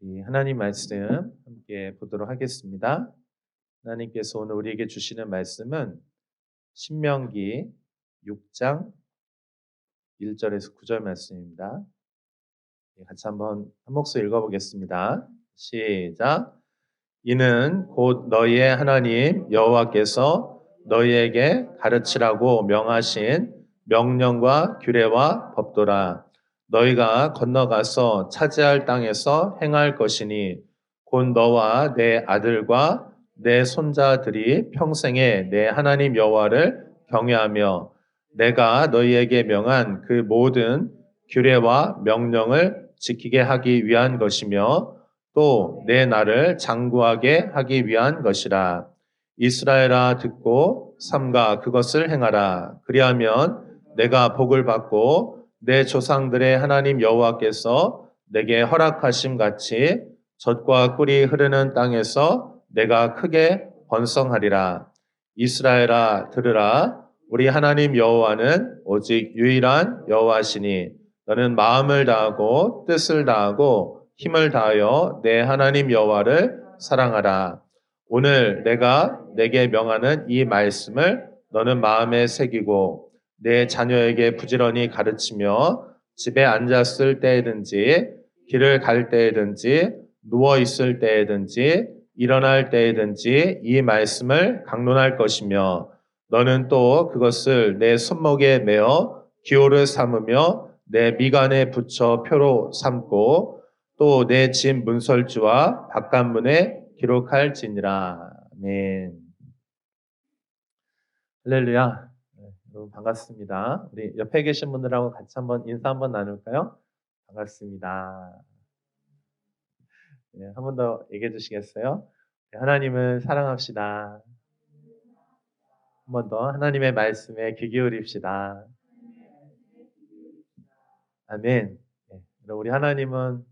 우리 하나님 말씀 함께 보도록 하겠습니다. 하나님께서 오늘 우리에게 주시는 말씀은 신명기 6장 1절에서 9절 말씀입니다. 같이 한번 한 목소리 읽어보겠습니다. 시작. 이는 곧 너희의 하나님 여호와께서 너희에게 가르치라고 명하신 명령과 규례와 법도라. 너희가 건너가서 차지할 땅에서 행할 것이니 곧 너와 내 아들과 내 손자들이 평생에 내 하나님 여호와를 경외하며 내가 너희에게 명한 그 모든 규례와 명령을 지키게 하기 위한 것이며 또 내 나를 장구하게 하기 위한 것이라. 이스라엘아 듣고 삼가 그것을 행하라. 그리하면 내가 복을 받고 내 조상들의 하나님 여호와께서 내게 허락하심 같이 젖과 꿀이 흐르는 땅에서 내가 크게 번성하리라. 이스라엘아 들으라. 우리 하나님 여호와는 오직 유일한 여호와시니 너는 마음을 다하고 뜻을 다하고 힘을 다하여 내 하나님 여호와를 사랑하라. 오늘 내가 내게 명하는 이 말씀을 너는 마음에 새기고 내 자녀에게 부지런히 가르치며 집에 앉았을 때에든지 길을 갈 때에든지 누워 있을 때에든지 일어날 때에든지 이 말씀을 강론할 것이며 너는 또 그것을 내 손목에 메어 기호를 삼으며 내 미간에 붙여 표로 삼고 또 내 집 문설주와 바깥문에 기록할지니라. 아멘. 할렐루야. 여러분 반갑습니다. 우리 옆에 계신 분들하고 같이 한번 인사 한번 나눌까요? 반갑습니다. 네, 한 번 더 얘기해 주시겠어요? 네, 하나님을 사랑합시다. 한 번 더 하나님의 말씀에 귀 기울입시다. 아멘. 네, 우리 하나님은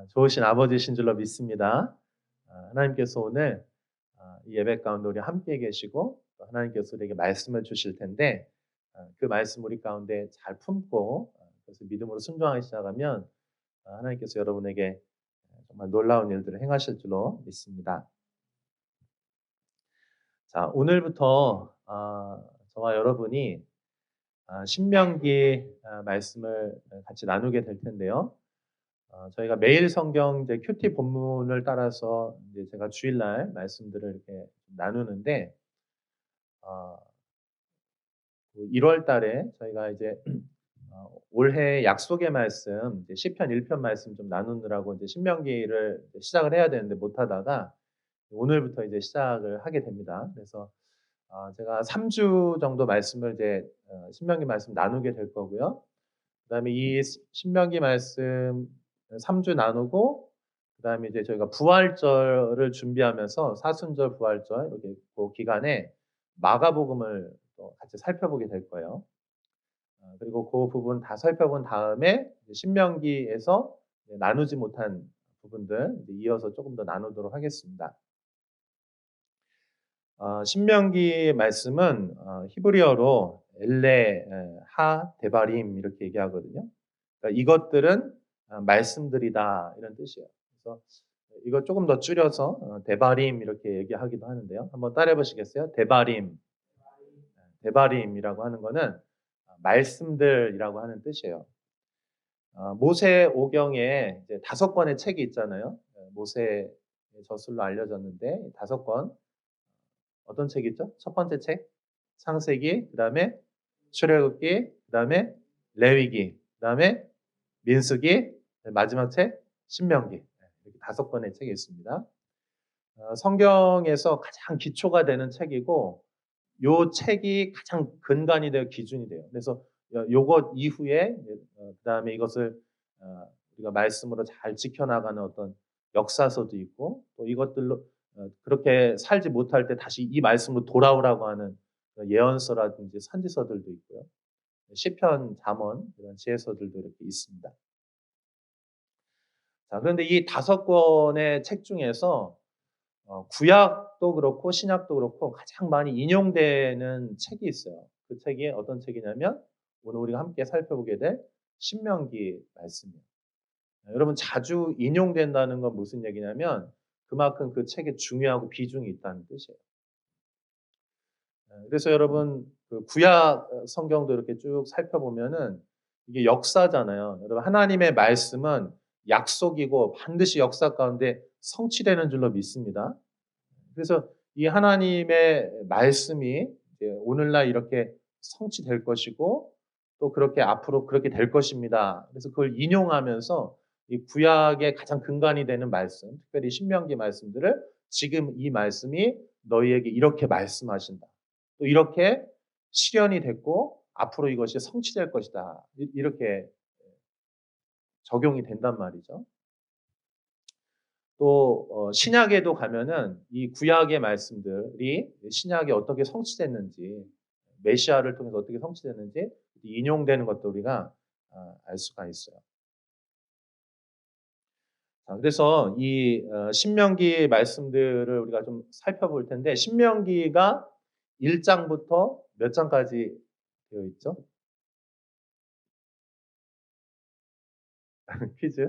좋으신 아버지신 줄로 믿습니다. 하나님께서 오늘 이 예배 가운데 우리 함께 계시고 또 하나님께서 우리에게 말씀을 주실 텐데 그 말씀 우리 가운데 잘 품고 그래서 믿음으로 순종하기 시작하면 하나님께서 여러분에게 정말 놀라운 일들을 행하실 줄로 믿습니다. 자, 오늘부터 저와 여러분이 신명기 말씀을 같이 나누게 될 텐데요. 저희가 매일 성경 이제 큐티 본문을 따라서 이제 제가 주일날 말씀들을 이렇게 나누는데, 어, 1월 달에 저희가 이제 올해 약속의 말씀, 이제 시편 1편 말씀 좀 나누느라고 이제 신명기를 이제 시작을 해야 되는데 못하다가 오늘부터 이제 시작을 하게 됩니다. 그래서 제가 3주 정도 말씀을 이제 신명기 말씀 나누게 될 거고요. 그다음에 이 신명기 말씀 3주 나누고 그다음에 이제 저희가 부활절을 준비하면서 사순절, 부활절 이렇게 그 기간에 마가복음을 또 같이 살펴보게 될 거예요. 그리고 그 부분 다 살펴본 다음에 신명기에서 나누지 못한 부분들 이제 이어서 조금 더 나누도록 하겠습니다. 신명기 말씀은 히브리어로 엘레 하 데바림 이렇게 얘기하거든요. 그러니까 이것들은 말씀들이다 이런 뜻이에요. 그래서 이거 조금 더 줄여서 데바림 이렇게 얘기하기도 하는데요. 한번 따라해 보시겠어요? 데바림. 데바림이라고 하는 거는 말씀들이라고 하는 뜻이에요. 모세 오경에 이제 5권의 책이 있잖아요. 모세의 저술로 알려졌는데 5권. 어떤 책이 있죠? 첫 번째 책 창세기, 그다음에 출애굽기, 그다음에 레위기, 그다음에 민수기, 마지막 책 신명기. 이렇게 5권의 책이 있습니다. 성경에서 가장 기초가 되는 책이고 요 책이 가장 근간이 되어 기준이 돼요. 그래서 요것 이후에 그다음에 이것을 우리가 말씀으로 잘 지켜나가는 어떤 역사서도 있고 또 이것들로 그렇게 살지 못할 때 다시 이 말씀으로 돌아오라고 하는 예언서라든지 선지서들도 있고요. 시편, 잠언 이런 지혜서들도 이렇게 있습니다. 자, 그런데 이 5권의 책 중에서 구약도 그렇고 신약도 그렇고 가장 많이 인용되는 책이 있어요. 그 책이 어떤 책이냐면 오늘 우리가 함께 살펴보게 될 신명기 말씀이에요. 여러분 자주 인용된다는 건 무슨 얘기냐면 그만큼 그 책에 중요하고 비중이 있다는 뜻이에요. 그래서 여러분 그 구약 성경도 이렇게 쭉 살펴보면은 이게 역사잖아요. 여러분 하나님의 말씀은 약속이고 반드시 역사 가운데 성취되는 줄로 믿습니다. 그래서 이 하나님의 말씀이 이제 오늘날 이렇게 성취될 것이고 또 그렇게 앞으로 그렇게 될 것입니다. 그래서 그걸 인용하면서 이 구약의 가장 근간이 되는 말씀, 특별히 신명기 말씀들을 지금 이 말씀이 너희에게 이렇게 말씀하신다. 또 이렇게 실현이 됐고 앞으로 이것이 성취될 것이다. 이렇게 적용이 된단 말이죠. 또 신약에도 가면은 이 구약의 말씀들이 신약에 어떻게 성취됐는지 메시아를 통해서 어떻게 성취됐는지 인용되는 것도 우리가 알 수가 있어요. 자 그래서 이 신명기 말씀들을 우리가 좀 살펴볼 텐데 신명기가 1 장부터 몇 장까지 되어 있죠? 퀴즈.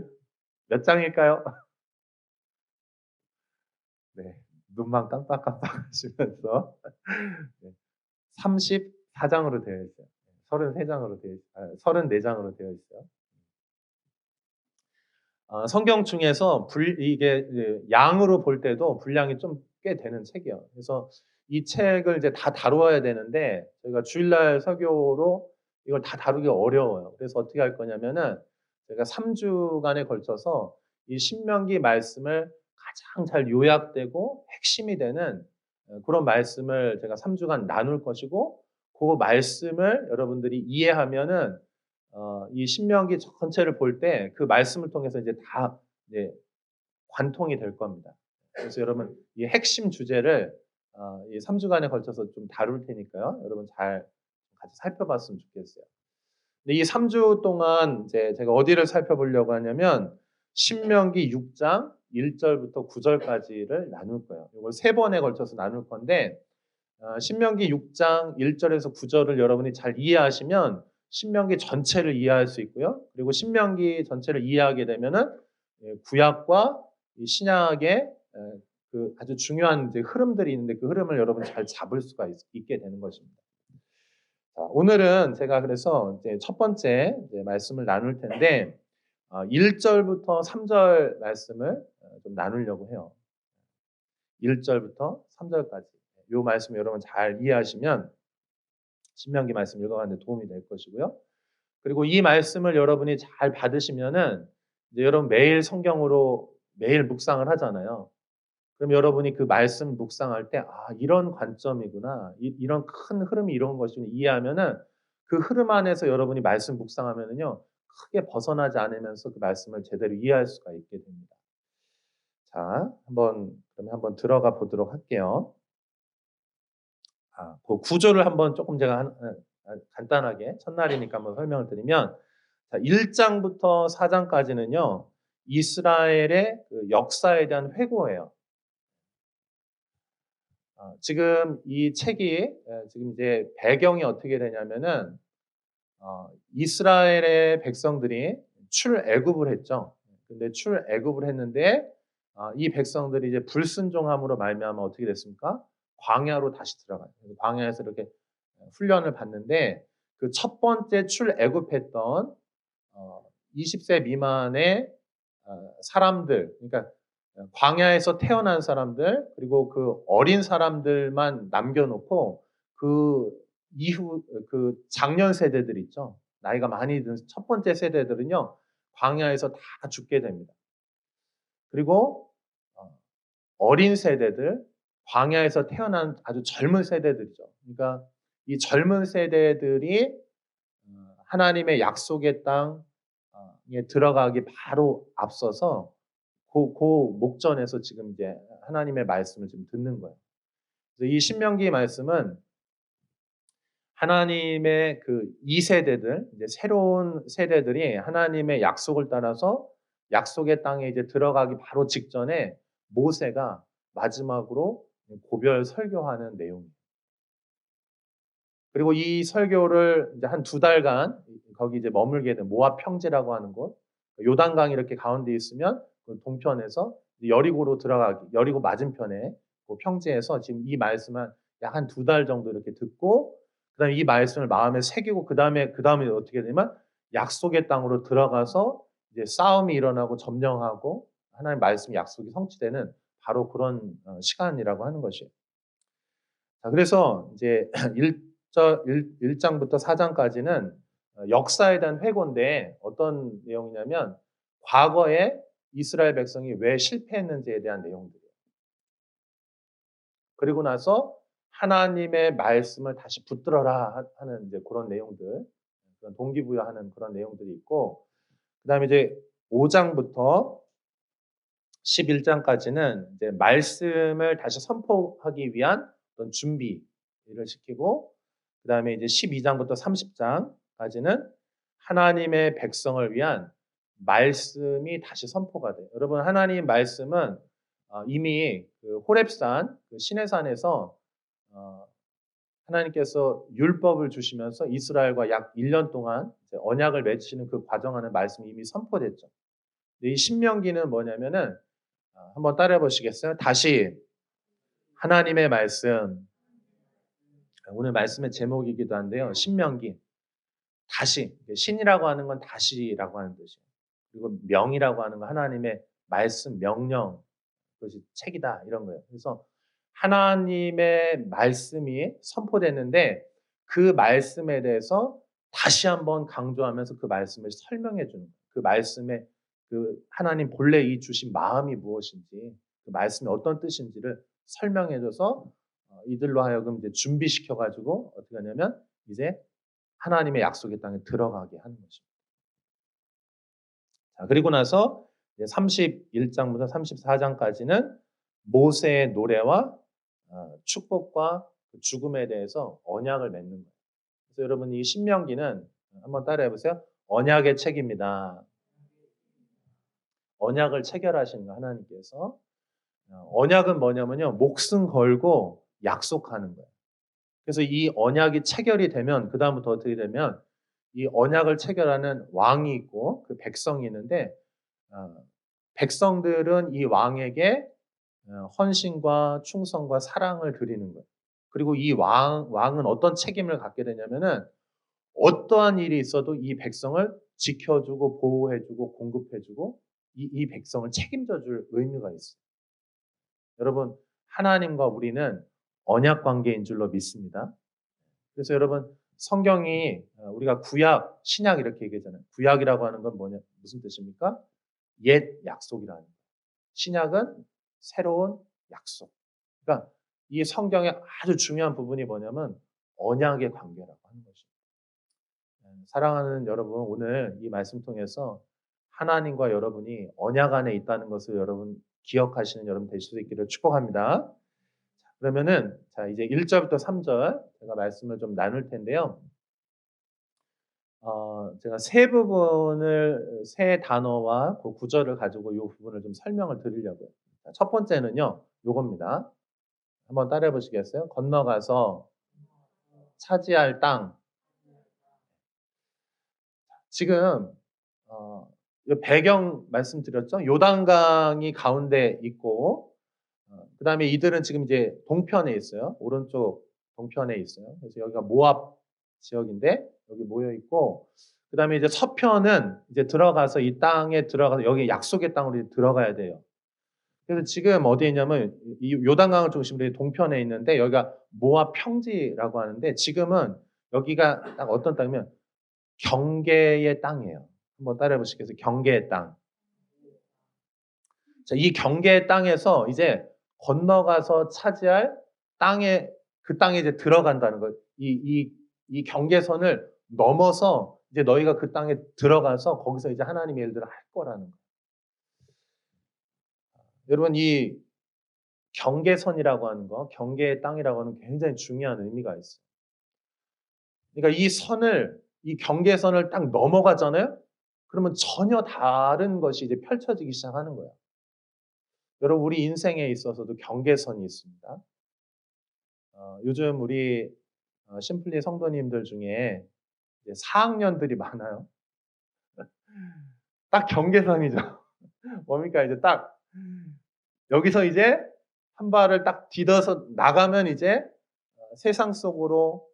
몇 장일까요? 네. 눈만 깜빡깜빡 하시면서 네. 34 장으로 되어 있어요. 33 장으로 되어 있 34 장으로 되어 있어요. 성경 중에서 이게 양으로 볼 때도 분량이 좀 꽤 되는 책이에요. 그래서 이 책을 이제 다 다루어야 되는데 저희가 주일날 설교로 이걸 다 다루기 어려워요. 그래서 어떻게 할 거냐면은 제가 3 주간에 걸쳐서 이 신명기 말씀을 가장 잘 요약되고 핵심이 되는 그런 말씀을 제가 3 주간 나눌 것이고 그 말씀을 여러분들이 이해하면은 이 신명기 전체를 볼 때 그 말씀을 통해서 이제 다 이제 관통이 될 겁니다. 그래서 여러분 이 핵심 주제를 이 3 주간에 걸쳐서 좀 다룰 테니까요. 여러분 잘 같이 살펴봤으면 좋겠어요. 근데 이 3주 동안 이제 제가 어디를 살펴보려고 하냐면 신명기 6장 1 절부터 9 절까지를 나눌 거예요. 이걸 3 번에 걸쳐서 나눌 건데 신명기 6장 1 절에서 9 절을 여러분이 잘 이해하시면 신명기 전체를 이해할 수 있고요. 그리고 신명기 전체를 이해하게 되면은 구약과 이 신약의 그 아주 중요한 이제 흐름들이 있는데 그 흐름을 여러분 잘 잡을 수가 있게 되는 것입니다. 자, 오늘은 제가 그래서 이제 첫 번째 이제 말씀을 나눌 텐데 1 절부터 3절 말씀을 좀 나누려고 해요. 1 절부터 3 절까지. 요 말씀 여러분 잘 이해하시면 신명기 말씀 읽어가는 데 도움이 될 것이고요. 그리고 이 말씀을 여러분이 잘 받으시면은 이제 여러분 매일 성경으로 매일 묵상을 하잖아요. 그럼 여러분이 그 말씀 묵상할 때 '아 이런 관점이구나. 이런 큰 흐름이 이런 것이구나.' 이해하면은 그 흐름 안에서 여러분이 말씀 묵상하면은요. 크게 벗어나지 않으면서 그 말씀을 제대로 이해할 수가 있게 됩니다. 자, 그러면 한번 들어가 보도록 할게요. 그 구조를 한번 쪼끔 제가 간단하게 첫날이니까 한번 설명을 드리면 자 1 장부터 4 장까지는요. 이스라엘의 그 역사에 대한 회고예요. 지금 이 책이 지금 이제 배경이 어떻게 되냐면은 이스라엘의 백성들이 출애굽을 했죠. 근데 출애굽을 했는데 이 백성들이 이제 불순종함으로 말미암아 어떻게 됐습니까? 광야로 다시 들어가요. 그래서 광야에서 이렇게 훈련을 받는데 그 첫 번째 출애굽했던 20세 미만의 사람들 그러니까 광야에서 태어난 사람들 그리고 그 어린 사람들만 남겨 놓고 그 이후 그 장년 세대들 있죠. 나이가 많이 든 첫 번째 세대들은요. 광야에서 다 죽게 됩니다. 그리고 어 어린 세대들 광야에서 태어난 아주 젊은 세대들이죠. 그러니까 이 젊은 세대들이 하나님의 약속의 땅 에 들어가기 바로 앞서서 고 목전에서 지금 이제 하나님의 말씀을 지금 듣는 거예요. 그래서 이 신명기 말씀은 하나님의 그 2 세대들 이제 새로운 세대들이 하나님의 약속을 따라서 약속의 땅에 이제 들어가기 바로 직전에 모세가 마지막으로 고별 설교하는 내용이에요. 그리고 이 설교를 이제 한 2 달간 거기 이제 머물게 된 모압 평지라고 하는 곳 요단강이 이렇게 가운데 있으면 그 동편에서 여리고로 들어가기, 여리고 맞은편에 그 평지에서 지금 이 말씀을 약 한 2달 정도 이렇게 듣고, 그다음에 이 말씀을 마음에 새기고, 그다음에 어떻게 되냐면 약속의 땅으로 들어가서 이제 싸움이 일어나고 점령하고 하나님의 말씀 약속이 성취되는 바로 그런 시간이라고 하는 것이에요. 자, 그래서 이제 1 장부터 4 장까지는 역사에 대한 회고인데, 어떤 내용이냐면 과거에 이스라엘 백성이 왜 실패했는지에 대한 내용들이에요. 그리고 나서 하나님의 말씀을 다시 붙들어라 하는 이제 그런 내용들, 그런 동기부여하는 그런 내용들이 있고, 그다음에 이제 5 장부터 11 장까지는 이제 말씀을 다시 선포하기 위한 어떤 준비를 시키고, 그다음에 이제 12 장부터 30 장까지는 하나님의 백성을 위한 말씀이 다시 선포가 돼요. 여러분, 하나님 말씀은 이미 그 호렙산, 그 시내산에서 어 하나님께서 율법을 주시면서 이스라엘과 약 1년 동안 이제 언약을 맺으시는 그 과정 안에 말씀이 이미 선포됐죠. 근데 이 신명기는 뭐냐면은, 한번 따라해 보시겠어요? 다시 하나님의 말씀. 오늘 말씀의 제목이기도 한데요. 신명기. 다시. 신이라고 하는 건 다시라고 하는 뜻이에요. 그리고 명이라고 하는 건 하나님의 말씀, 명령, 그것이 책이다 이런 거예요. 그래서 하나님의 말씀이 선포됐는데 그 말씀에 대해서 다시 한번 강조하면서 그 말씀을 설명해 주는 거예요. 그 말씀의 그 하나님 본래 이 주신 마음이 무엇인지, 그 말씀이 어떤 뜻인지를 설명해 줘서 이들로 하여금 이제 준비시켜 가지고 어떻게 하냐면 이제 하나님의 약속의 땅에 들어가게 하는 것입니다. 자, 그리고 나서 이제 31 장부터 34 장까지는 모세의 노래와 축복과 그 죽음에 대해서 언약을 맺는 거예요. 그래서 여러분, 이 신명기는 한번 따라해 보세요. 언약의 책입니다. 언약을 체결하시는 거 하나님께서. 언약은 뭐냐면요, 목숨 걸고 약속하는 거예요. 그래서 이 언약이 체결이 되면 그다음부터 어떻게 되면 이 언약을 체결하는 왕이 있고 그 백성이 있는데, 어 백성들은 이 왕에게 헌신과 충성과 사랑을 드리는 거예요. 그리고 이 왕은 어떤 책임을 갖게 되냐면은 어떠한 일이 있어도 이 백성을 지켜주고 보호해주고 공급해주고 이 백성을 책임져 줄 의무가 있어요. 여러분, 하나님과 우리는 언약 관계인 줄로 믿습니다. 그래서 여러분, 성경이 우리가 구약, 신약 이렇게 얘기하잖아요. 구약이라고 하는 건 뭐냐, 무슨 뜻입니까? 옛 약속이라는 거예요. 신약은 새로운 약속. 그러니까 이 성경의 아주 중요한 부분이 뭐냐면 언약의 관계라고 하는 것입니다. 사랑하는 여러분, 오늘 이 말씀 통해서 하나님과 여러분이 언약 안에 있다는 것을 여러분 기억하시는 여러분 되실 수 있기를 축복합니다. 그러면은 자, 이제 1 절부터 3절 제가 말씀을 좀 나눌 텐데요. 제가 세 단어와 그 구절을 가지고 이 부분을 좀 설명을 드리려고요. 자, 첫 번째는요, 요겁니다. 한번 따라해 보시겠어요? 건너가서 차지할 땅. 지금 이 배경 말씀드렸죠? 요단강이 가운데 있고, 그다음에 이들은 지금 이제 동편에 있어요. 오른쪽 동편에 있어요. 그래서 여기가 모압 지역인데 여기 모여 있고, 그다음에 이제 서편은 이제 들어가서 이 땅에 들어가서 여기 약속의 땅으로 이제 들어가야 돼요. 그래서 지금 어디에 있냐면 이 요단강을 중심으로 동편에 있는데 여기가 모압 평지라고 하는데, 지금은 여기가 딱 어떤 땅이면 경계의 땅이에요. 한번 따라해 보시겠어요? 경계의 땅. 자, 이 경계의 땅에서 이제 건너가서 차지할 땅에, 그 땅에 이제 들어간다는 거예요. 이 경계선을 넘어서 이제 너희가 그 땅에 들어가서 거기서 이제 하나님의 일들을 할 거라는 거예요. 여러분, 이 경계선이라고 하는 거, 경계의 땅이라고 하는 굉장히 중요한 의미가 있어요. 그러니까 이 경계선을 딱 넘어가잖아요? 그러면 전혀 다른 것이 이제 펼쳐지기 시작하는 거예요. 여러분, 우리 인생에 있어서도 경계선이 있습니다. 요즘 우리 심플리 성도님들 중에 이제 4 학년들이 많아요. 딱 경계선이죠. 뭡니까? 이제 딱 여기서 이제 한 발을 딱 디뎌서 나가면 이제 세상 속으로,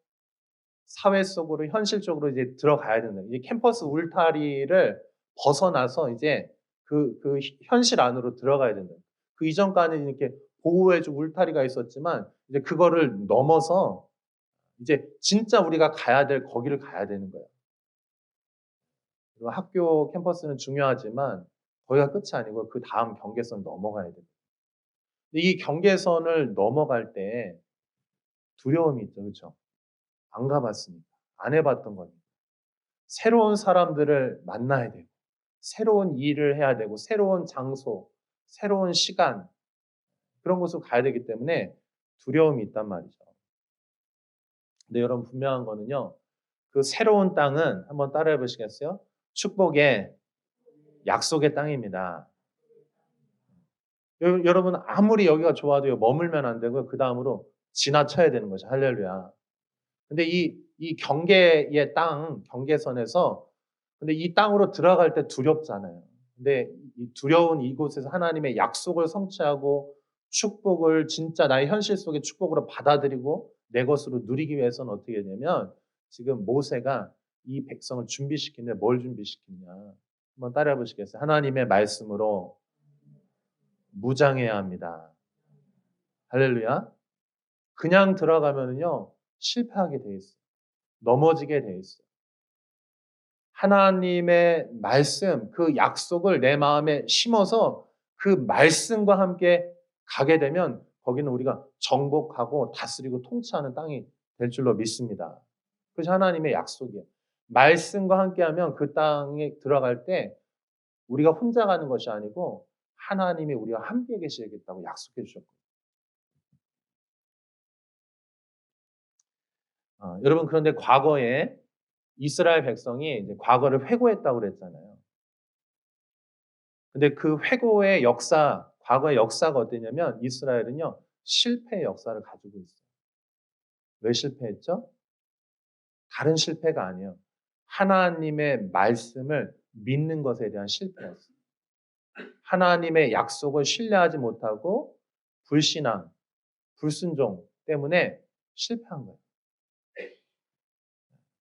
사회 속으로, 현실적으로 이제 들어가야 된다. 이제 캠퍼스 울타리를 벗어나서 이제 그 현실 안으로 들어가야 된다. 그 이전까지는 이렇게 보호해 줄 울타리가 있었지만 이제 그거를 넘어서 이제 진짜 우리가 가야 될 거기를 가야 되는 거예요. 그리고 학교 캠퍼스는 중요하지만 거기가 끝이 아니고 그다음 경계선 넘어가야 돼요. 근데 이 경계선을 넘어갈 때 두려움이 있죠. 그렇죠? 안 가 봤으니까. 안 해 봤던 거니까. 새로운 사람들을 만나야 되고 새로운 일을 해야 되고 새로운 장소, 새로운 시간 그런 곳으로 가야 되기 때문에 두려움이 있단 말이죠. 근데 여러분 분명한 거는요. 그 새로운 땅은 한번 따라해 보시겠어요? 축복의 약속의 땅입니다. 여러분 아무리 여기가 좋아도요. 머물면 안 되고요. 그다음으로 지나쳐야 되는 거죠. 할렐루야. 근데 이 경계의 땅, 경계선에서 근데 이 땅으로 들어갈 때 두렵잖아요. 근데 이 두려운 이곳에서 하나님의 약속을 성취하고 축복을 진짜 나의 현실 속의 축복으로 받아들이고 내 것으로 누리기 위해서는 어떻게 해야 되냐면 지금 모세가 이 백성을 준비시키는데 뭘 준비시키냐. 한번 따라해 보시겠어요? 하나님의 말씀으로 무장해야 합니다. 할렐루야. 그냥 들어가면은요, 실패하게 돼 있어요. 넘어지게 돼 있어요. 하나님의 말씀, 그 약속을 내 마음에 심어서 그 말씀과 함께 가게 되면 거기는 우리가 정복하고 다스리고 통치하는 땅이 될 줄로 믿습니다. 그것이 하나님의 약속이에요. 말씀과 함께하면 그 땅에 들어갈 때 우리가 혼자 가는 것이 아니고 하나님이 우리와 함께 계시겠다고 약속해 주셨거든요. 여러분 그런데 과거에 이스라엘 백성이 이제 과거를 회고했다고 그랬잖아요. 근데 그 회고의 역사, 과거의 역사가 어땠냐면 이스라엘은요, 실패의 역사를 가지고 있어요. 왜 실패했죠? 다른 실패가 아니에요. 하나님의 말씀을 믿는 것에 대한 실패였어요. 하나님의 약속을 신뢰하지 못하고 불신앙, 불순종 때문에 실패한 거예요.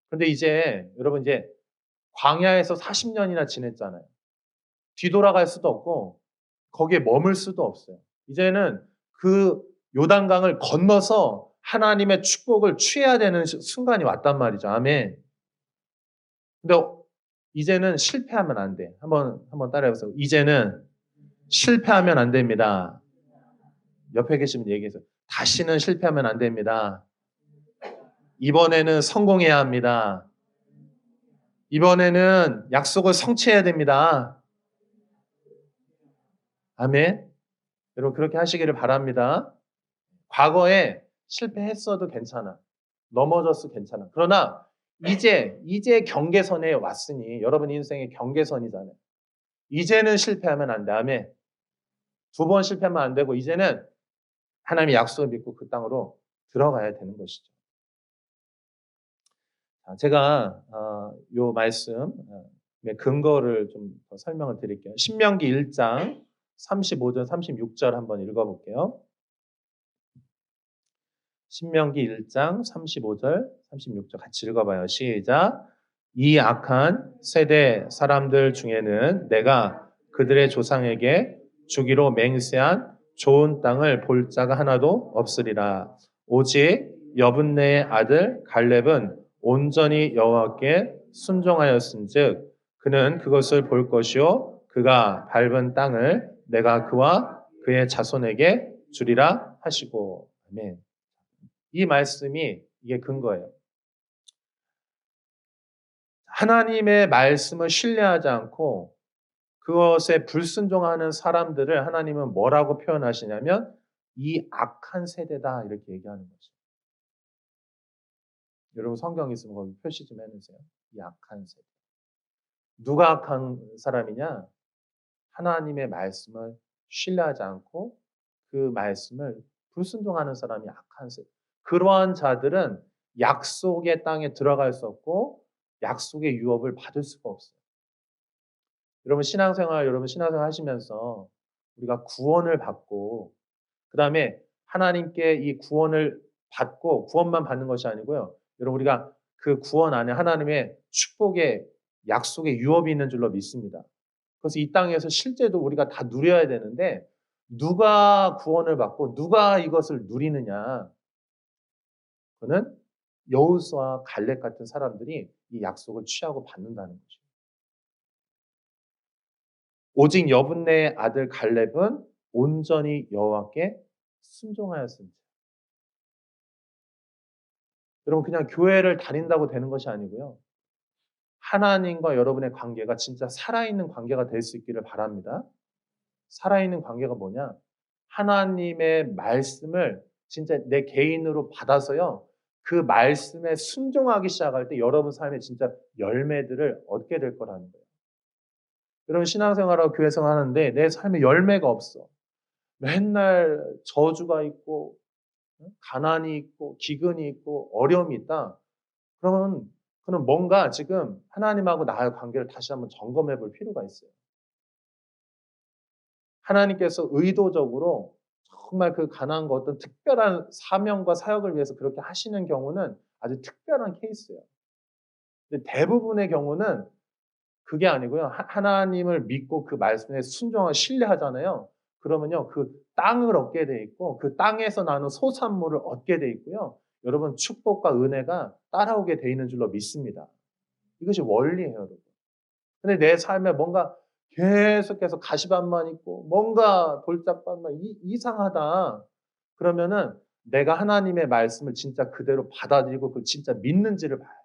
근데 이제 여러분 이제 광야에서 40년이나 지냈잖아요. 뒤돌아갈 수도 없고 거기에 머물 수도 없어요. 이제는 그 요단강을 건너서 하나님의 축복을 취해야 되는 순간이 왔단 말이죠. 아멘. 근데 이제는 실패하면 안 돼. 한번 따라해 보세요. 이제는 실패하면 안 됩니다. 옆에 계시면 얘기해서 다시는 실패하면 안 됩니다. 이번에는 성공해야 합니다. 이번에는 약속을 성취해야 됩니다. 아멘. 여러분 그렇게 하시기를 바랍니다. 과거에 실패했어도 괜찮아. 넘어졌어도 괜찮아. 그러나 이제 경계선에 왔으니 여러분 인생의 경계선이잖아요. 이제는 실패하면 안 돼. 아멘. 두 번 실패하면 안 되고 이제는 하나님의 약속을 믿고 그 땅으로 들어가야 되는 것이죠. 제가 요 말씀의 근거를 좀 더 설명을 드릴게요. 신명기 1장 35절 36절 한번 읽어볼게요. 신명기 1장 35절 36절 같이 읽어봐요. 시작. 이 악한 세대 사람들 중에는 내가 그들의 조상에게 주기로 맹세한 좋은 땅을 볼 자가 하나도 없으리라. 오직 여분네의 아들 갈렙은 온전히 여호와께 순종하였은즉 그는 그것을 볼 것이요 그가 밟은 땅을 내가 그와 그의 자손에게 주리라 하시고 아멘. 이 말씀이 이게 근거예요. 하나님의 말씀을 신뢰하지 않고 그것에 불순종하는 사람들을 하나님은 뭐라고 표현하시냐면 이 악한 세대다 이렇게 얘기하는 거죠. 여러분 성경 있으면 거기 표시 좀 해놓으세요. 이 악한 세대. 누가 악한 사람이냐? 하나님의 말씀을 신뢰하지 않고 그 말씀을 불순종하는 사람이 악한 세대. 그러한 자들은 약속의 땅에 들어갈 수 없고 약속의 유업을 받을 수가 없어요. 여러분 신앙생활 하시면서 우리가 구원을 받고 그다음에 하나님께 이 구원을 받고 구원만 받는 것이 아니고요. 여러분 우리가 그 구원 안에 하나님의 축복의 약속의 유업이 있는 줄로 믿습니다. 그래서 이 땅에서 실제도 우리가 다 누려야 되는데 누가 구원을 받고 누가 이것을 누리느냐? 그는 여호수아와 갈렙 같은 사람들이 이 약속을 취하고 받는다는 거죠. 오직 여분네의 아들 갈렙은 온전히 여호와께 순종하였습니다. 여러분 그냥 교회를 다닌다고 되는 것이 아니고요. 하나님과 여러분의 관계가 진짜 살아있는 관계가 될 수 있기를 바랍니다. 살아있는 관계가 뭐냐? 하나님의 말씀을 진짜 내 개인으로 받아서요. 그 말씀에 순종하기 시작할 때 여러분 삶에 진짜 열매들을 얻게 될 거라는 거예요. 여러분 신앙생활하고 교회생활 하는데 내 삶에 열매가 없어. 맨날 저주가 있고 가난이 있고 기근이 있고 어려움이 있다. 그러면 그는 뭔가 지금 하나님하고 나의 관계를 다시 한번 점검해 볼 필요가 있어요. 하나님께서 의도적으로 정말 그 가난과 어떤 특별한 사명과 사역을 위해서 그렇게 하시는 경우는 아주 특별한 케이스예요. 근데 대부분의 경우는 그게 아니고요. 하나님을 믿고 그 말씀에 순종하고 신뢰하잖아요. 그러면요. 그 땅을 얻게 돼 있고 그 땅에서 나는 소산물을 얻게 돼 있고요. 여러분 축복과 은혜가 따라오게 돼 있는 줄로 믿습니다. 이것이 원리예요, 여러분. 근데 내 삶에 뭔가 계속해서 가시밭만 있고 뭔가 돌짝밭만 이상하다. 그러면은 내가 하나님의 말씀을 진짜 그대로 받아들이고 그걸 진짜 믿는지를 봐야 돼.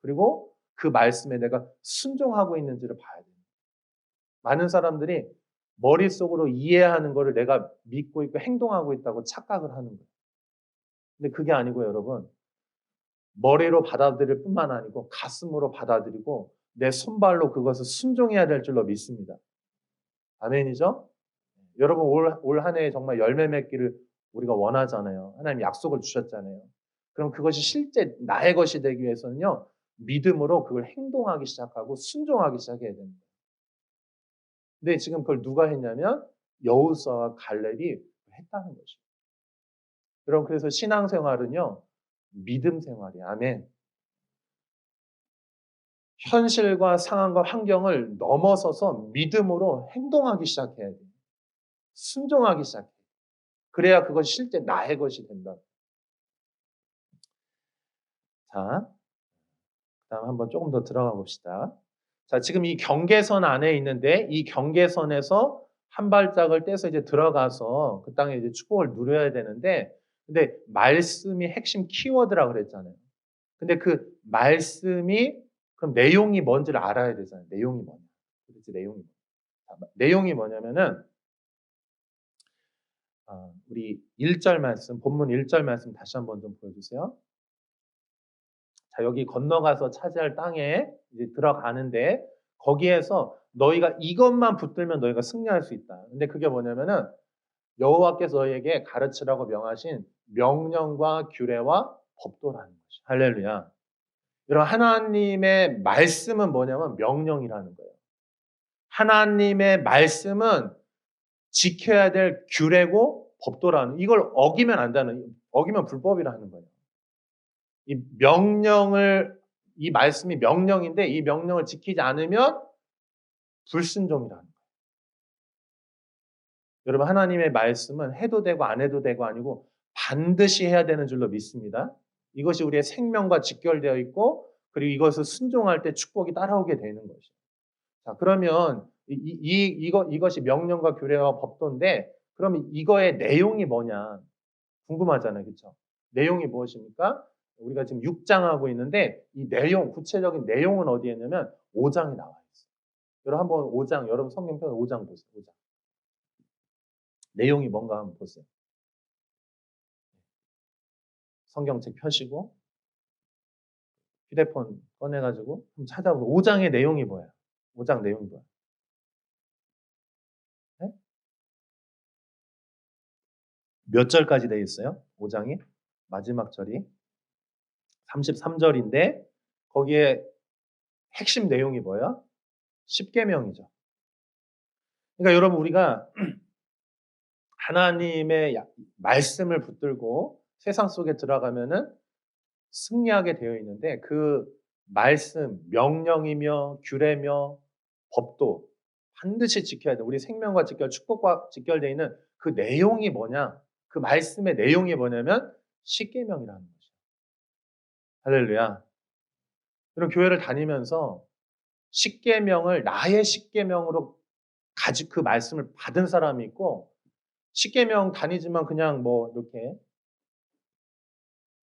그리고 그 말씀에 내가 순종하고 있는지를 봐야 돼. 많은 사람들이 머릿속으로 이해하는 거를 내가 믿고 있고 행동하고 있다고 착각을 하는 거예요. 근데 그게 아니고 여러분 머리로 받아들일 뿐만 아니고 가슴으로 받아들이고 내 손발로 그것을 순종해야 될 줄로 믿습니다. 아멘이죠? 여러분 올 한 해 정말 열매 맺기를 우리가 원하잖아요. 하나님 약속을 주셨잖아요. 그럼 그것이 실제 나의 것이 되기 위해서는요. 믿음으로 그걸 행동하기 시작하고 순종하기 시작해야 됩니다. 근데 지금 그걸 누가 했냐면 여호수아와 갈렙이 했다는 거죠. 여러분 그래서 신앙생활은요. 믿음 생활이에요. 아멘. 현실과 상황과 환경을 넘어서서 믿음으로 행동하기 시작해야 돼요. 순종하기 시작해요. 그래야 그것이 실제 나의 것이 된다. 자, 그다음 한번 조금 더 들어가 봅시다. 자, 지금 이 경계선 안에 있는데 이 경계선에서 한 발짝을 떼서 이제 들어가서 그 땅에 이제 축복을 누려야 되는데 근데 말씀이 핵심 키워드라고 그랬잖아요. 근데 그 말씀이 그럼 내용이 뭔지를 알아야 되잖아요. 내용이 뭐냐. 도대체 내용이 뭐냐. 내용이 뭐냐면은 우리 1절 말씀, 본문 1절 말씀 다시 한번 좀 보여주세요. 자, 여기 건너가서 차지할 땅에 이제 들어가는데 거기에서 너희가 이것만 붙들면 너희가 승리할 수 있다. 근데 그게 뭐냐면은 여호와께서 너희에게 가르치라고 명하신 명령과 규례와 법도라는 것이. 할렐루야. 여러분 하나님의 말씀은 뭐냐면 명령이라는 거예요. 하나님의 말씀은 지켜야 될 규례고 법도라는 이걸 어기면 안 되는 어기면 불법이라는 거예요. 이 명령을 이 말씀이 명령인데 이 명령을 지키지 않으면 불순종이라는 거예요. 여러분 하나님의 말씀은 해도 되고 안 해도 되고 아니고 반드시 해야 되는 줄로 믿습니다. 이것이 우리의 생명과 직결되어 있고 그리고 이것을 순종할 때 축복이 따라오게 되는 것이죠. 자, 그러면 이것이 명령과 규례와 법도인데 그럼 이거의 내용이 뭐냐 궁금하잖아요. 그렇죠? 내용이 무엇입니까? 우리가 지금 6장 하고 있는데 이 내용 구체적인 내용은 어디에 있냐면 5장에 나와 있어요. 여러분 한번 5장 여러분 성경편 5장 보세요. 5장. 내용이 뭔가 한번 보세요. 성경책 펴시고 휴대폰 꺼내가지고 한번 찾아보세요. 5장의 내용이 뭐예요? 5장 내용이 뭐예요? 네? 몇 절까지 되어 있어요? 5장이? 마지막 절이 33절인데 거기에 핵심 내용이 뭐예요? 십계명이죠. 그러니까 여러분 우리가 하나님의 말씀을 붙들고 세상 속에 들어가면은 승리하게 되어 있는데 그 말씀, 명령이며 규례며 법도 반드시 지켜야 돼. 우리 생명과 축복과 직결되어 있는 그 내용이 뭐냐? 그 말씀의 내용이 뭐냐면 십계명이라는 거죠. 할렐루야. 그럼 교회를 다니면서 십계명을 나의 십계명으로 가지 그 말씀을 받은 사람이 있고 십계명 다니지만 그냥 뭐 이렇게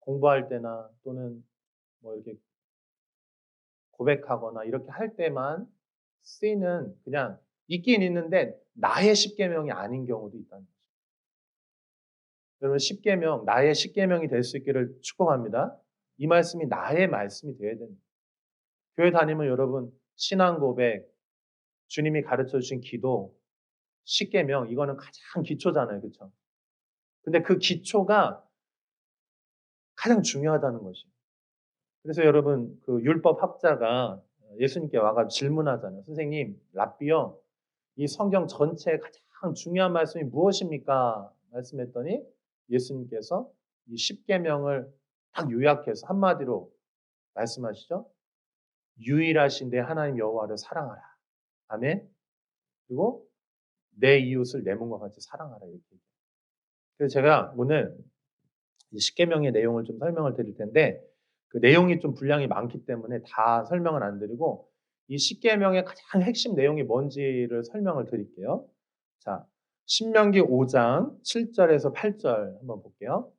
공부할 때나 또는 뭐 이렇게 고백하거나 이렇게 할 때만 쓰이는 그냥 있긴 있는데 나의 십계명이 아닌 경우도 있다는 거죠. 여러분 십계명 나의 십계명이 될 수 있기를 축복합니다. 이 말씀이 나의 말씀이 되어야 됩니다. 교회 다니면 여러분 신앙 고백, 주님이 가르쳐 주신 기도, 십계명 이거는 가장 기초잖아요. 그렇죠? 근데 그 기초가 가장 중요하다는 것이에요. 그래서 여러분 그 율법 학자가 예수님께 와가지고 질문하잖아요. 선생님, 랍비요. 이 성경 전체에 가장 중요한 말씀이 무엇입니까? 말씀했더니 예수님께서 이 십계명을 딱 요약해서 한마디로 말씀하시죠. 유일하신 내 하나님 여호와를 사랑하라. 아멘. 그리고 내 이웃을 내 몸과 같이 사랑하라 이렇게. 그래서 제가 오늘 이 십계명의 내용을 좀 설명을 드릴 텐데 그 내용이 좀 분량이 많기 때문에 다 설명을 안 드리고 이 십계명의 가장 핵심 내용이 뭔지를 설명을 드릴게요. 자, 신명기 5장 7절에서 8절 한번 볼게요.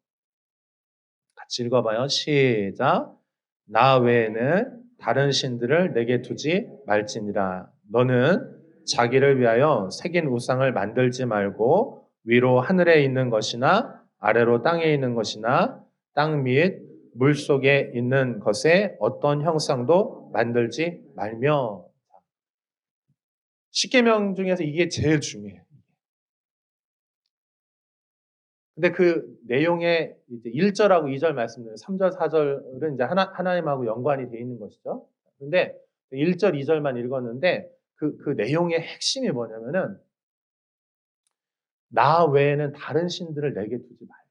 같이 읽어봐요. 시작. 나 외에는 다른 신들을 내게 두지 말지니라. 너는 자기를 위하여 새긴 우상을 만들지 말고 위로 하늘에 있는 것이나 아래로 땅에 있는 것이나 땅 및 물 속에 있는 것에 어떤 형상도 만들지 말며. 십계명 중에서 이게 제일 중요해요. 근데 그 내용의 이제 1절하고 2절 말씀드린 3절, 4절은 이제 하나님하고 연관이 되어 있는 것이죠. 근데 1절, 2절만 읽었는데 그 내용의 핵심이 뭐냐면은 나 외에는 다른 신들을 내게 두지 말라.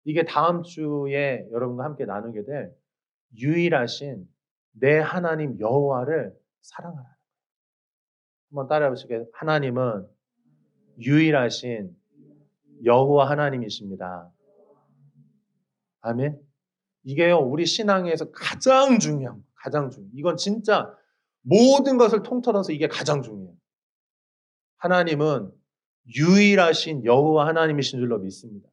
이게 다음 주에 여러분과 함께 나누게 될 유일하신 내 하나님 여호와를 사랑하라. 한번 따라해 보시겠어요? 하나님은 유일하신 여호와 하나님이십니다. 아멘. 이게요, 우리 신앙에서 가장 중요한, 가장 중요해요. 이건 진짜 모든 것을 통틀어서 이게 가장 중요해요. 하나님은 유일하신 여호와 하나님이신 줄로 믿습니다.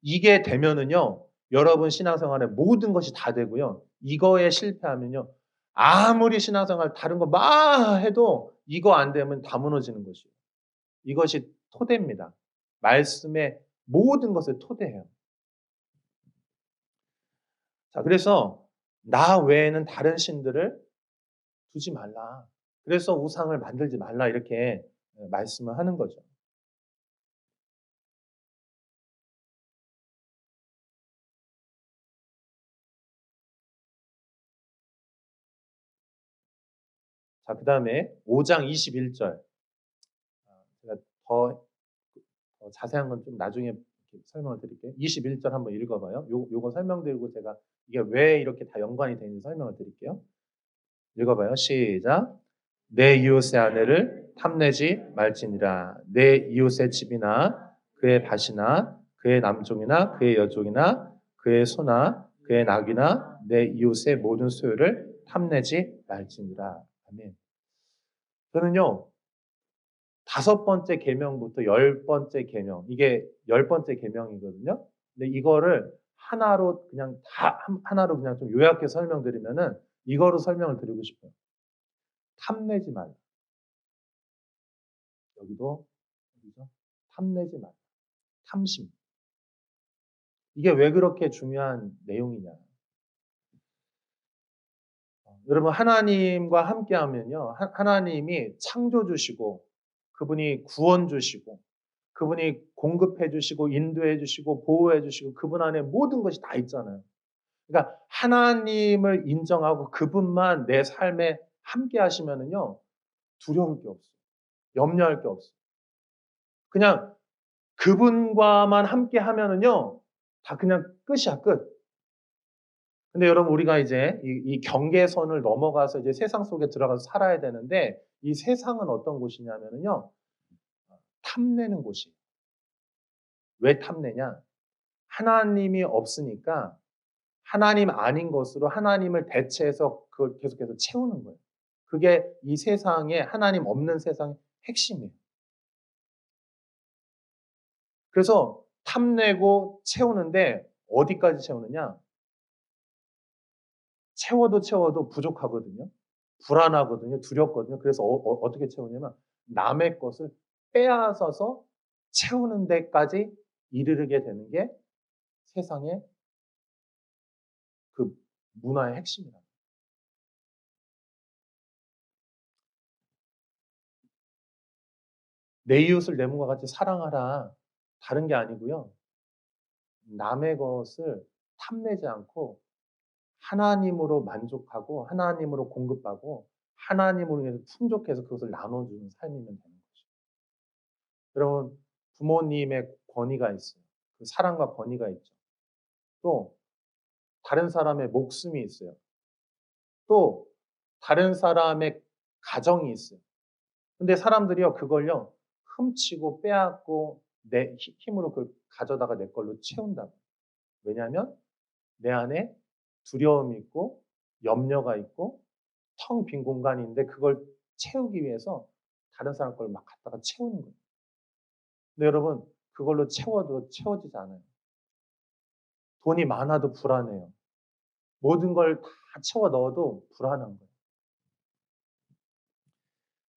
이게 되면은요, 여러분 신앙생활에 모든 것이 다 되고요. 이거에 실패하면요, 아무리 신앙생활 다른 거 막 해도 이거 안 되면 다 무너지는 것이에요. 이것이 토대입니다. 말씀의 모든 것을 토대해요. 자, 그래서 나 외에는 다른 신들을 두지 말라. 그래서 우상을 만들지 말라 이렇게 말씀을 하는 거죠. 자, 그다음에 5장 21절. 제가 더 자세한 건 좀 나중에 설명을 드릴게요. 21절 한번 읽어봐요. 요거 설명드리고 제가 이게 왜 이렇게 다 연관이 되는지 설명을 드릴게요. 읽어봐요. 시작. 내 이웃의 아내를 탐내지 말지니라. 내 이웃의 집이나 그의 밭이나 그의 남종이나 그의 여종이나 그의 소나 그의 낙이나 내 이웃의 모든 소유를 탐내지 말지니라. 아멘. 저는요, 5번째 계명부터 10번째 계명, 이게 10번째 계명이거든요. 근데 이거를 하나로 그냥 하나로 그냥 좀 요약해서 설명드리면은 이거로 설명을 드리고 싶어요. 탐내지 말라. 여기죠? 탐내지 말라. 탐심. 이게 왜 그렇게 중요한 내용이냐. 여러분, 하나님과 함께 하면요. 하나님이 창조 주시고, 그분이 구원 주시고, 그분이 공급해 주시고, 인도해 주시고, 보호해 주시고, 그분 안에 모든 것이 다 있잖아요. 그러니까 하나님을 인정하고 그분만 내 삶에 함께 하시면은요, 두려울 게 없어요. 염려할 게 없어요. 그냥 그분과만 함께 하면은요, 다 그냥 끝이야, 끝. 근데 여러분, 우리가 이제 이 경계선을 넘어가서 이제 세상 속에 들어가서 살아야 되는데, 이 세상은 어떤 곳이냐면은요, 탐내는 곳이에요. 왜 탐내냐? 하나님이 없으니까 하나님 아닌 것으로 하나님을 대체해서 그걸 계속해서 채우는 거예요. 그게 이 세상에 하나님 없는 세상의 핵심이에요. 그래서 탐내고 채우는데 어디까지 채우느냐? 채워도 채워도 부족하거든요. 불안하거든요. 두렵거든요. 그래서 어떻게 채우냐면 남의 것을 빼앗아서 채우는 데까지 이르게 되는 게 세상의 그 문화의 핵심이다. 내 이웃을 내 몸과 같이 사랑하라. 다른 게 아니고요. 남의 것을 탐내지 않고 하나님으로 만족하고 하나님으로 공급하고 하나님으로 인해서 풍족해서 그것을 나눠주는 삶이면 되는 거죠. 여러분, 부모님의 권위가 있어요. 그 사랑과 권위가 있죠. 또 다른 사람의 목숨이 있어요. 또 다른 사람의 가정이 있어요. 근데 사람들이요, 그걸요, 훔치고 빼앗고 내 힘으로 그걸 가져다가 내 걸로 채운다. 왜냐하면 내 안에 두려움이 있고 염려가 있고 텅 빈 공간이 있는데 그걸 채우기 위해서 다른 사람 걸 막 갖다가 채우는 거예요. 근데 여러분, 그걸로 채워도 채워지지 않아요. 돈이 많아도 불안해요. 모든 걸 다 채워 넣어도 불안한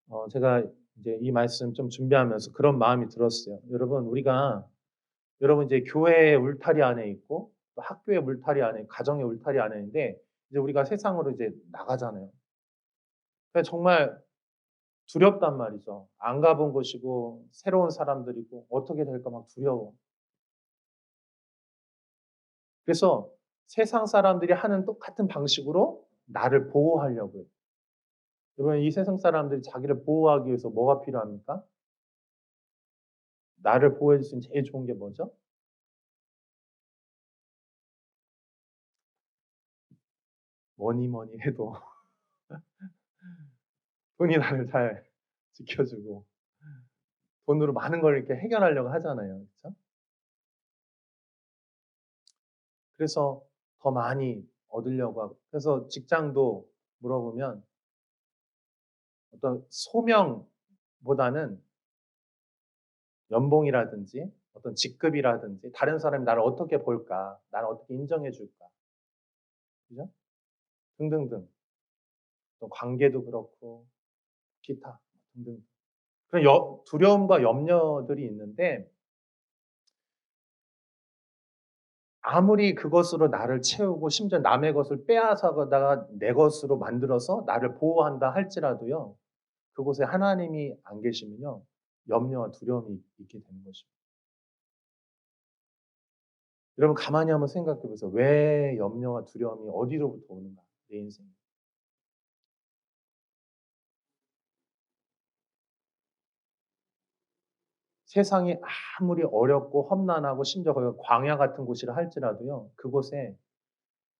거예요. 제가 이제 이 말씀 좀 준비하면서 그런 마음이 들었어요. 여러분, 여러분 이제 교회의 울타리 안에 있고 또 학교의 울타리 안에, 가정의 울타리 안에 있는데 이제 우리가 세상으로 이제 나가잖아요. 그러니까 정말 두렵단 말이죠. 안 가본 곳이고 새로운 사람들이고 어떻게 될까 막 두려워. 그래서 세상 사람들이 하는 똑같은 방식으로 나를 보호하려고 해요. 여러분, 이 세상 사람들이 자기를 보호하기 위해서 뭐가 필요합니까? 나를 보호해 줄 수 있는 제일 좋은 게 뭐죠? 뭐니 해도 돈이 나를 잘 지켜주고 돈으로 많은 걸 이렇게 해결하려고 하잖아요. 그렇죠? 그래서 더 많이 얻으려고 하고 그래서 직장도 물어보면 어떤 소명보다는 연봉이라든지 어떤 직급이라든지 다른 사람이 나를 어떻게 볼까? 나를 어떻게 인정해 줄까? 그죠? 등등등. 또 관계도 그렇고 기타 등등. 그런 두려움과 염려들이 있는데 아무리 그것으로 나를 채우고 심지어 남의 것을 빼앗아가다가 내 것으로 만들어서 나를 보호한다 할지라도요. 그곳에 하나님이 안 계시면요. 염려와 두려움이 있게 되는 것입니다. 여러분 가만히 한번 생각해 보세요. 왜 염려와 두려움이 어디로부터 오는가? 내 인생에. 세상이 아무리 어렵고 험난하고 심지어 거기가 광야 같은 곳이라 할지라도요. 그곳에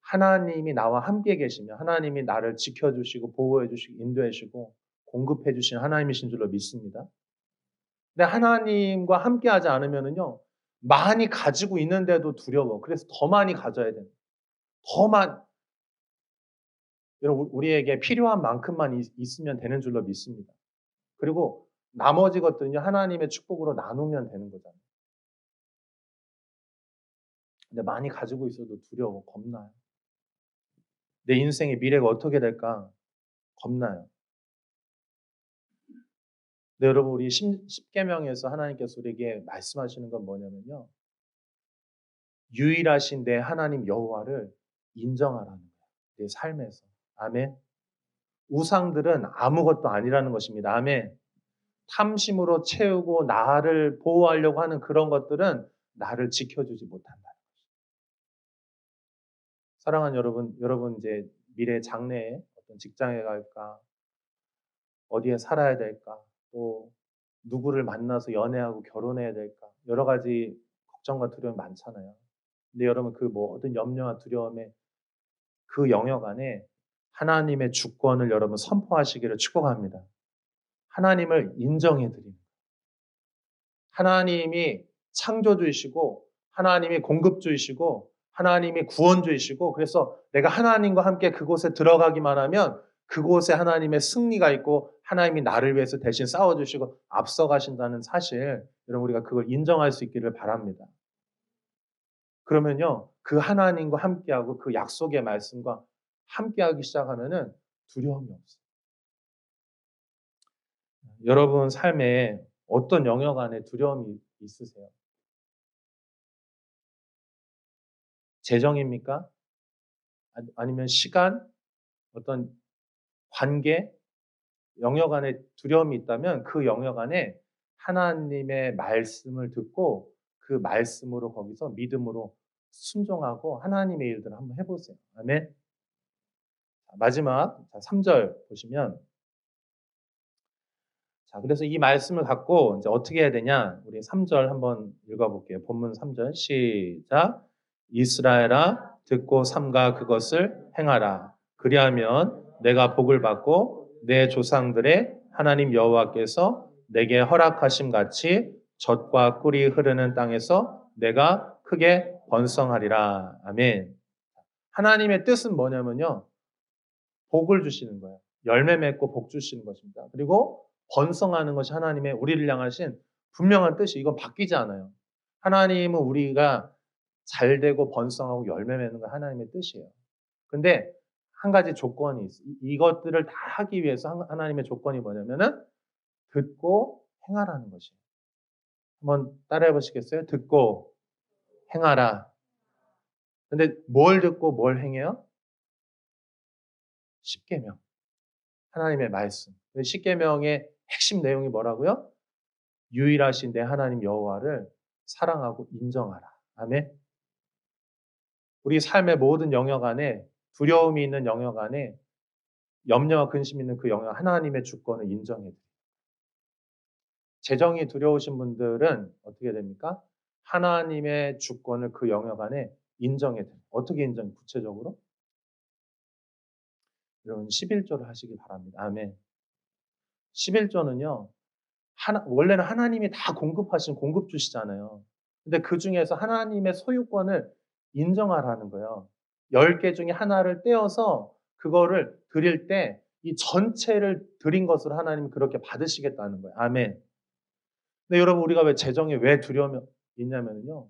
하나님이 나와 함께 계시면 하나님이 나를 지켜주시고 보호해 주시고 인도해 주시고 공급해 주시는 하나님이신 줄로 믿습니다. 근데 하나님과 함께하지 않으면은요. 많이 가지고 있는데도 두려워. 그래서 더 많이 가져야 돼요. 더 많 여러분 우리에게 필요한 만큼만 있으면 되는 줄로 믿습니다. 그리고 나머지 것들은요. 하나님의 축복으로 나누면 되는 거잖아요. 근데 많이 가지고 있어도 두려워. 겁나요. 내 인생의 미래가 어떻게 될까 겁나요. 근데 여러분 우리 십계명에서 하나님께서 우리에게 말씀하시는 건 뭐냐면요. 유일하신 내 하나님 여호와를 인정하라는 거예요. 내 삶에서. 아멘. 우상들은 아무것도 아니라는 것입니다. 아멘. 탐심으로 채우고 나를 보호하려고 하는 그런 것들은 나를 지켜주지 못한다. 사랑하는 여러분, 여러분 이제 미래 장래에 어떤 직장에 갈까, 어디에 살아야 될까, 또 누구를 만나서 연애하고 결혼해야 될까, 여러 가지 걱정과 두려움이 많잖아요. 근데 여러분 그 모든 염려와 두려움에 그 영역 안에 하나님의 주권을 여러분 선포하시기를 축복합니다. 하나님을 인정해 드립니다. 하나님이 창조주이시고 하나님이 공급주이시고 하나님이 구원주이시고 그래서 내가 하나님과 함께 그곳에 들어가기만 하면 그곳에 하나님의 승리가 있고 하나님이 나를 위해서 대신 싸워주시고 앞서가신다는 사실 여러분 우리가 그걸 인정할 수 있기를 바랍니다. 그러면요 그 하나님과 함께하고 그 약속의 말씀과 함께하기 시작하면은 두려움이 없어요. 여러분 삶에 어떤 영역 안에 두려움이 있으세요? 재정입니까? 아니면 시간, 어떤 관계, 영역 안에 두려움이 있다면 그 영역 안에 하나님의 말씀을 듣고 그 말씀으로 거기서 믿음으로 순종하고 하나님의 일들을 한번 해보세요. 아멘. 마지막 3절 보시면 자 그래서 이 말씀을 갖고 이제 어떻게 해야 되냐? 우리 3절 한번 읽어볼게요. 본문 3절 시작. 이스라엘아 듣고 삼가 그것을 행하라. 그리하면 내가 복을 받고 내 조상들의 하나님 여호와께서 내게 허락하심 같이 젖과 꿀이 흐르는 땅에서 내가 크게 번성하리라. 아멘. 하나님의 뜻은 뭐냐면요. 복을 주시는 거예요. 열매 맺고 복 주시는 것입니다. 그리고 번성하는 것이 하나님의 우리를 향하신 분명한 뜻이 이건 바뀌지 않아요. 하나님은 우리가 잘 되고 번성하고 열매 맺는 거 하나님의 뜻이에요. 근데 한 가지 조건이 있어요. 이것들을 다 하기 위해서 하나님의 조건이 뭐냐면은 듣고 행하라는 것이에요. 한번 따라해 보시겠어요? 듣고 행하라. 근데 뭘 듣고 뭘 행해요? 십계명. 하나님의 말씀. 십계명의 핵심 내용이 뭐라고요? 유일하신 내 하나님 여호와를 사랑하고 인정하라. 아멘. 우리 삶의 모든 영역 안에 두려움이 있는 영역 안에 염려와 근심 있는 그 영역 하나님의 주권을 인정해 드려요. 재정이 두려우신 분들은 어떻게 됩니까? 하나님의 주권을 그 영역 안에 인정해 드려요. 어떻게 인정? 구체적으로? 여러분 11조를 하시기 바랍니다. 아멘. 11조는요. 원래는 하나님이 다 공급하신 공급주시잖아요. 근데 그중에서 하나님의 소유권을 인정하라는 거예요. 10개 중에 하나를 떼어서 그거를 드릴 때 이 전체를 드린 것으로 하나님이 그렇게 받으시겠다는 거예요. 아멘. 근데 여러분 우리가 왜 재정에 왜 두려움이 있냐면요.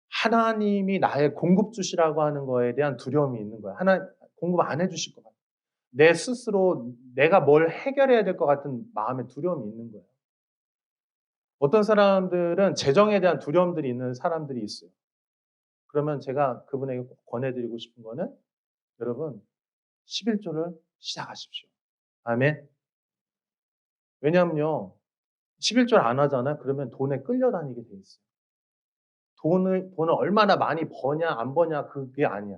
하나님이 나의 공급주시라고 하는 거에 대한 두려움이 있는 거예요. 공급 안 해주실 것 같아요. 내 스스로 내가 뭘 해결해야 될 것 같은 마음의 두려움이 있는 거예요. 어떤 사람들은 재정에 대한 두려움들이 있는 사람들이 있어요. 그러면 제가 그분에게 꼭 권해드리고 싶은 거는 여러분 11조를 시작하십시오. 아멘. 왜냐하면요. 11조를 안 하잖아요. 그러면 돈에 끌려다니게 돼 있어요. 돈을 얼마나 많이 버냐 안 버냐 그게 아니야.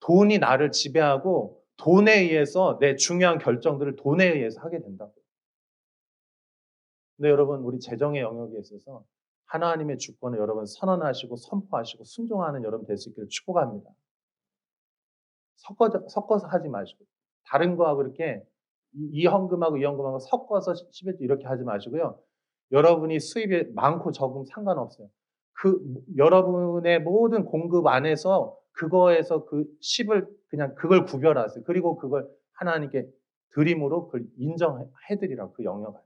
돈이 나를 지배하고 돈에 의해서 내 중요한 결정들을 돈에 의해서 하게 된다고요. 근데 여러분 우리 재정의 영역에 있어서 하나님의 주권을 여러분 선언하시고 선포하시고 순종하는 여러분 될 수 있기를 축복합니다. 섞어서 하지 마시고 다른 거하고 이렇게 이 헌금하고 이 헌금하고 섞어서 11조 이렇게 하지 마시고요. 여러분이 수입이 많고 적음 상관없어요. 그 여러분의 모든 공급 안에서 그거에서 그 10을 그냥 그걸 구별하세요. 그리고 그걸 하나님께 드림으로 그걸 인정해 드리라고 그 영역 안에.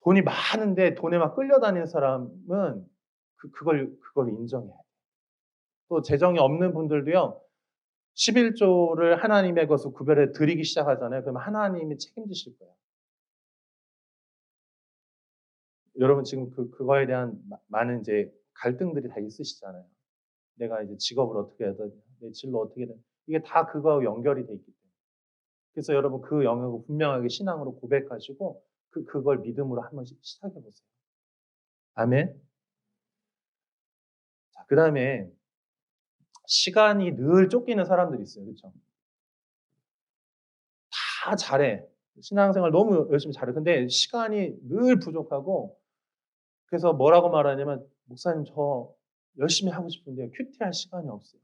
돈이 많은데 돈에 막 끌려다니는 사람은 그걸 인정해야 돼요. 또 재정이 없는 분들도요. 11조를 하나님의 것을 구별해 드리기 시작하잖아요. 그러면 하나님이 책임지실 거예요. 여러분 지금 그거에 대한 많은 이제 갈등들이 다 있으시잖아요. 내가 이제 직업을 어떻게 해야 되냐, 내 진로 어떻게 되냐. 이게 다 그거하고 연결이 돼 있기 때문에. 그래서 여러분 그 영역을 분명하게 신앙으로 고백하시고 그걸 믿음으로 한 번씩 시작해 보세요. 아멘. 그다음에 시간이 늘 쫓기는 사람들이 있어요. 그렇죠? 다 잘해. 신앙생활 너무 열심히 잘해. 근데 시간이 늘 부족하고 그래서 뭐라고 말하냐면 "목사님 저 열심히 하고 싶은데 큐티할 시간이 없어요.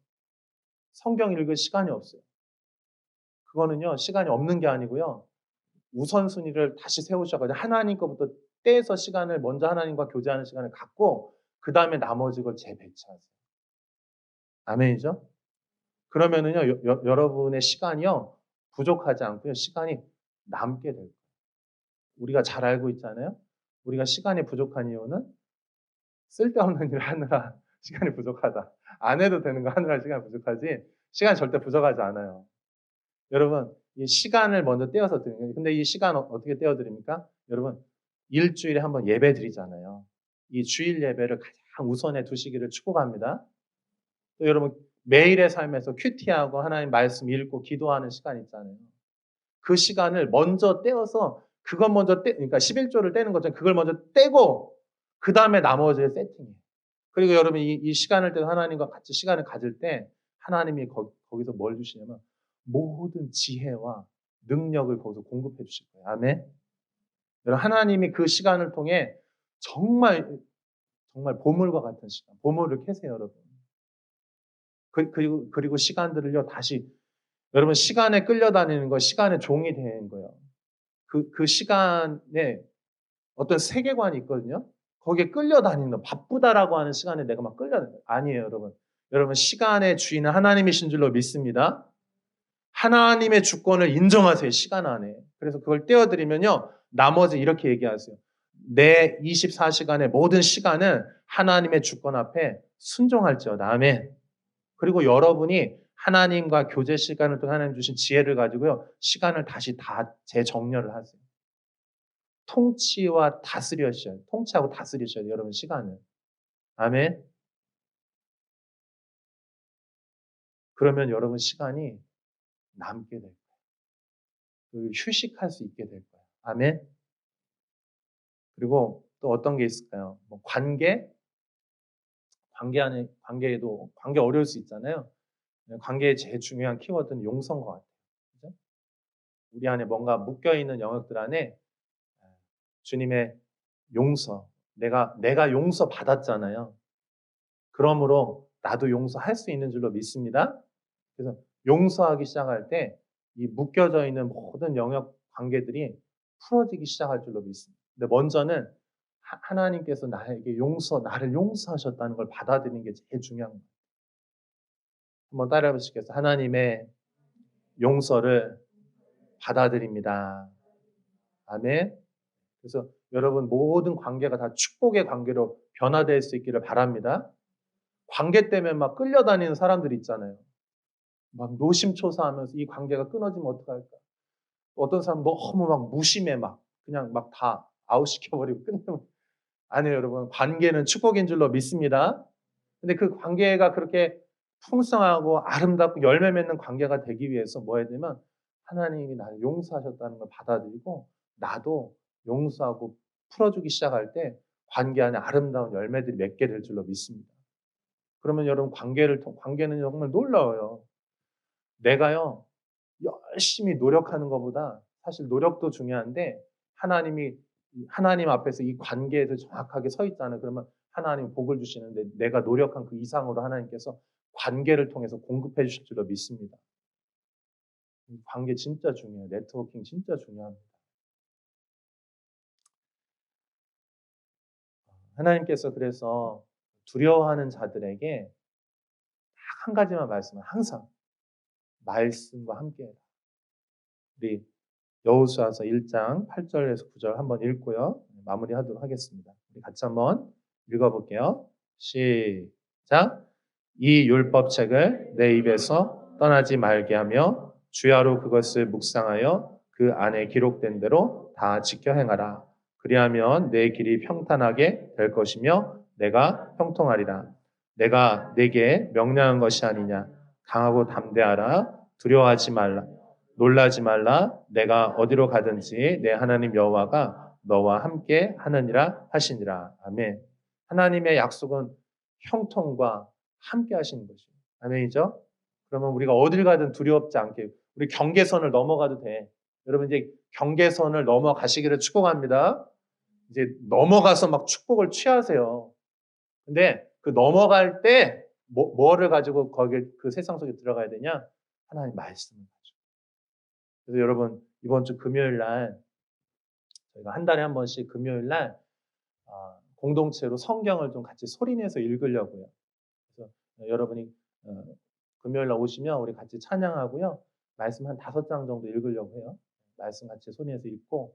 성경 읽을 시간이 없어요." 그거는요. 시간이 없는 게 아니고요. 우선순위를 다시 세우셔 가지고 하나님 거부터 떼서 시간을 먼저 하나님과 교제하는 시간을 갖고 그다음에 나머지 걸 재배치하세요. 아멘이죠? 그러면은요. 여러분의 시간이요. 부족하지 않고요. 시간이 남게 돼요. 우리가 잘 알고 있잖아요. 우리가 시간이 부족한 이유는 쓸데없는 일을 하느라 시간이 부족하다. 안 해도 되는 거 하느라 시간이 부족하지 시간이 절대 부족하지 않아요. 여러분 이 시간을 먼저 떼어서 드리는 거예요. 근데 이 시간 어떻게 떼어 드립니까? 여러분 일주일에 한 번 예배 드리잖아요. 이 주일 예배를 가장 우선에 두시기를 축복합니다. 또 여러분 매일의 삶에서 큐티하고 하나님 말씀 읽고 기도하는 시간 있잖아요. 그 시간을 먼저 떼어서 그것 먼저 그러니까 11조를 떼는 것처럼 그걸 먼저 떼고 그다음에 나머지를 세팅해요. 그리고 여러분 이 시간을 떼서 하나님과 같이 시간을 가질 때 하나님이 거기서 뭘 주시냐면 모든 지혜와 능력을 거기서 공급해 주실 거예요. 아멘. 여러분 하나님이 그 시간을 통해 정말 보물과 같은 시간, 보물을 캐세요, 여러분. 그리고 시간들을요 다시 여러분 시간에 끌려다니는 거 시간의 종이 되는 거예요. 그 시간에 어떤 세계관이 있거든요. 거기에 끌려다니는 바쁘다라고 하는 시간에 내가 막 끌려다니는 아니에요, 여러분. 여러분 시간의 주인은 하나님이신 줄로 믿습니다. 하나님의 주권을 인정하세요, 시간 안에. 그래서 그걸 떼어드리면요. 나머지 이렇게 얘기하세요. 내 24시간의 모든 시간은 하나님의 주권 앞에 순종할지어다. 아멘. 그리고 여러분이 하나님과 교제 시간을 통해 하나님 주신 지혜를 가지고요. 시간을 다시 다 재정렬을 하세요. 통치와 다스리셔야 돼요. 통치하고 다스리셔야 돼요. 여러분 시간을. 아멘. 그러면 여러분 시간이 남게 될 거예요. 그리고 휴식할 수 있게 될 거예요. 아멘. 그리고 또 어떤 게 있을까요? 뭐 관계에도 관계 어려울 수 있잖아요. 관계의 제일 중요한 키워드는 용서인 것 같아요. 그죠? 우리 안에 뭔가 묶여 있는 영역들 안에 주님의 용서, 내가 용서 받았잖아요. 그러므로 나도 용서할 수 있는 줄로 믿습니다. 그래서 용서하기 시작할 때 이 묶여져 있는 모든 영역 관계들이 풀어지기 시작할 줄로 믿습니다. 근데 먼저는 하나님께서 나를 용서하셨다는 걸 받아들이는 게 제일 중요한 거예요. 한번 따라해 보시겠어요? 하나님의 용서를 받아들입니다. 아멘. 그래서 여러분 모든 관계가 다 축복의 관계로 변화될 수 있기를 바랍니다. 관계 때문에 막 끌려다니는 사람들이 있잖아요. 막 노심초사하면서 이 관계가 끊어지면 어떡할까? 어떤 사람 너무 막 무심해 그냥 막 다 아웃시켜버리고 끝내면 아니에요, 여러분. 관계는 축복인 줄로 믿습니다. 근데 그 관계가 그렇게 풍성하고 아름답고 열매 맺는 관계가 되기 위해서 뭐 해야 되면 하나님이 나를 용서하셨다는 걸 받아들이고 나도 용서하고 풀어주기 시작할 때 관계 안에 아름다운 열매들이 맺게 될 줄로 믿습니다. 그러면 여러분 관계는 정말 놀라워요. 내가요 열심히 노력하는 것보다 사실 노력도 중요한데 하나님 앞에서 이 관계에서 정확하게 서 있잖아요. 그러면 하나님 복을 주시는데 내가 노력한 그 이상으로 하나님께서 관계를 통해서 공급해 주실 줄로 믿습니다. 관계 진짜 중요해요. 네트워킹 진짜 중요합니다. 하나님께서 그래서 두려워하는 자들에게 딱 한 가지만 말씀을 항상 말씀과 함께해라. 우리 여호수아서 1장 8절에서 9절 한번 읽고요. 마무리하도록 하겠습니다. 우리 같이 한번 읽어볼게요. 시작. 이 율법책을 내 입에서 떠나지 말게 하며 주야로 그것을 묵상하여 그 안에 기록된 대로 다 지켜 행하라. 그리하면 내 길이 평탄하게 될 것이며 내가 형통하리라. 내가 내게 명령한 것이 아니냐. 강하고 담대하라. 두려워하지 말라. 놀라지 말라. 내가 어디로 가든지 내 하나님 여호와가 너와 함께 하느니라 하시니라. 아멘. 하나님의 약속은 형통과 함께 하시는 것이에요. 아멘이죠? 그러면 우리가 어딜 가든 두렵지 않게 우리 경계선을 넘어가도 돼. 여러분 이제 경계선을 넘어가시기를 축복합니다. 이제 넘어가서 막 축복을 취하세요. 근데 그 넘어갈 때 뭐를 가지고 거기 그 세상 속에 들어가야 되냐? 하나님 말씀을 가지고. 그래서 여러분 이번 주 금요일 날 저희가 한 달에 한 번씩 금요일 날 공동체로 성경을 좀 같이 소리내서 읽으려고요. 그래서 여러분이 금요일 날 오시면 우리 같이 찬양하고요. 말씀 한 5장 정도 읽으려고 해요. 말씀 같이 소리내서 읽고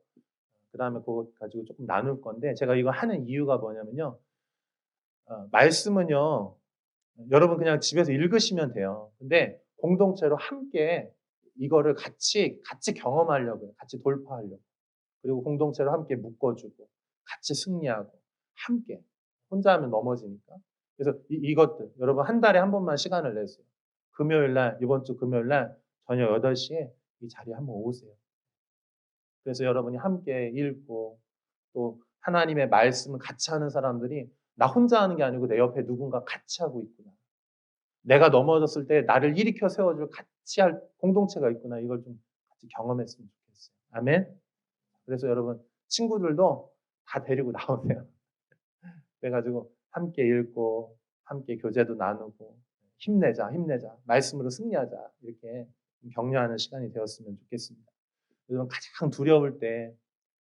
그다음에 그거 가지고 조금 나눌 건데 제가 이거 하는 이유가 뭐냐면요. 말씀은요. 여러분 그냥 집에서 읽으시면 돼요. 근데 공동체로 함께 이거를 같이 경험하려고요. 같이 돌파하려고. 그리고 공동체로 함께 묶어주고 같이 승리하고 함께. 혼자 하면 넘어지니까. 그래서 이것들 여러분 한 달에 한 번만 시간을 내세요. 금요일 날 이번 주 금요일 날 저녁 8시에 이 자리에 한번 오세요. 그래서 여러분이 함께 읽고 또 하나님의 말씀을 같이 하는 사람들이 나 혼자 하는 게 아니고 내 옆에 누군가 같이 하고 있구나. 내가 넘어졌을 때 나를 일으켜 세워줄 같이 할 공동체가 있구나. 이걸 좀 같이 경험했으면 좋겠어요. 아멘. 그래서 여러분 친구들도 다 데리고 나오세요. 그래가지고 함께 읽고 함께 교제도 나누고 힘내자, 힘내자. 말씀으로 승리하자. 이렇게 격려하는 시간이 되었으면 좋겠습니다. 여러분 가장 두려울 때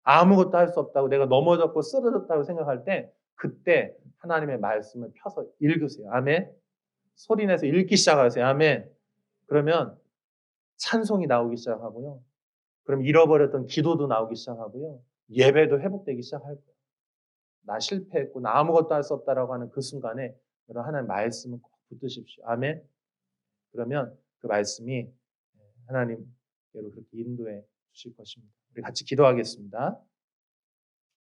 아무것도 할 수 없다고 내가 넘어졌고 쓰러졌다고 생각할 때 그때 하나님의 말씀을 펴서 읽으세요. 아멘. 소리내서 읽기 시작하세요. 아멘. 그러면 찬송이 나오기 시작하고요. 그럼 잃어버렸던 기도도 나오기 시작하고요. 예배도 회복되기 시작할 거예요. 나 실패했고 나 아무것도 할 수 없다라고 하는 그 순간에 여러분 하나님 말씀을 꼭 붙드십시오. 아멘. 그러면 그 말씀이 하나님께로 그렇게 인도해 주실 것입니다. 우리 같이 기도하겠습니다.